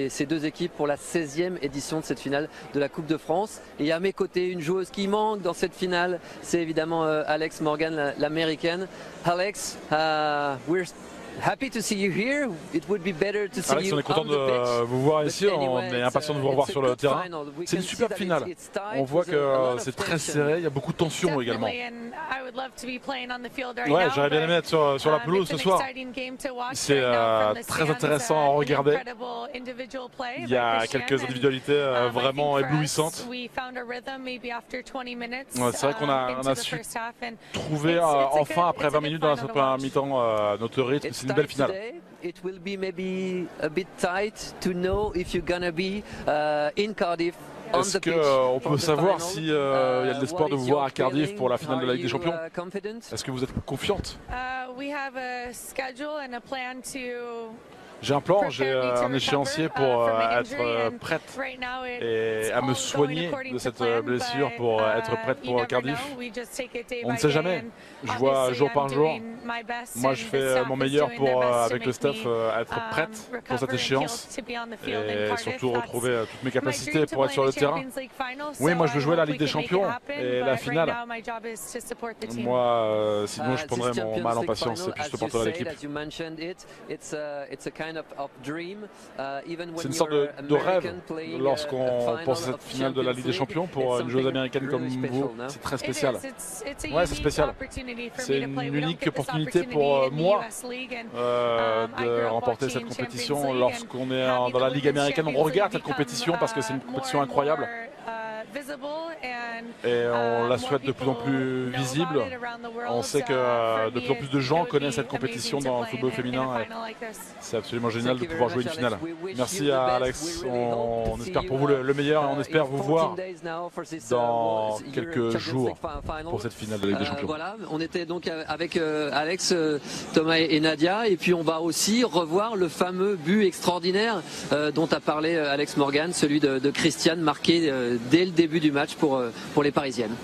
Ces deux équipes pour la 16e édition de cette finale de la Coupe de France. Et à mes côtés, une joueuse qui manque dans cette finale, c'est évidemment Alex Morgan, l'américaine. Alex, we're happy to see you here. It would be better to see Alex, you on est content de vous voir ici, on est impatient de vous revoir sur le terrain. C'est une superbe finale. On voit que c'est très serré, il y a beaucoup de tension également. Ouais, j'aurais bien aimé être sur la pelouse ce soir. C'est très intéressant à regarder. Il y a quelques individualités vraiment éblouissantes. Ouais, c'est vrai qu'on a su trouver enfin après 20 minutes dans la première mi-temps notre rythme. C'est une belle finale. It will be maybe a bit tight to know if you're gonna be in Cardiff. Est-ce qu'on peut savoir s'il y a de l'espoir de vous voir à Cardiff pour la finale de la Ligue des Champions? Est-ce que vous êtes confiante? J'ai un plan, j'ai un échéancier pour être prête et à me soigner de cette blessure pour être prête pour Cardiff. On ne sait jamais, je vois jour par jour. Moi je fais mon meilleur pour, avec le staff, être prête pour cette échéance et surtout retrouver toutes mes capacités pour être sur le terrain. Oui, moi je veux jouer la Ligue des Champions et la finale. Moi, sinon je prendrais mon mal en patience et puis je supporterai l'équipe. C'est une sorte de rêve lorsqu'on pense à cette finale de la Ligue des Champions pour une joueuse américaine comme vous. C'est très spécial. Ouais, c'est spécial. C'est une unique opportunité pour moi de remporter cette compétition. Lorsqu'on est dans la Ligue américaine, on regarde cette compétition parce que c'est une compétition incroyable. Et on la souhaite de plus en plus visible. On sait que de plus en plus de gens connaissent cette compétition dans le football féminin. C'est absolument génial de pouvoir jouer une finale. Merci à Alex. On espère pour vous le meilleur et on espère vous voir dans quelques jours pour cette finale de Ligue des Champions. Voilà, on était donc avec Alex, Thomas et Nadia. Et puis on va aussi revoir le fameux but extraordinaire dont a parlé Alex Morgan, celui de Christiane, marqué dès le début du match pour les Parisiennes.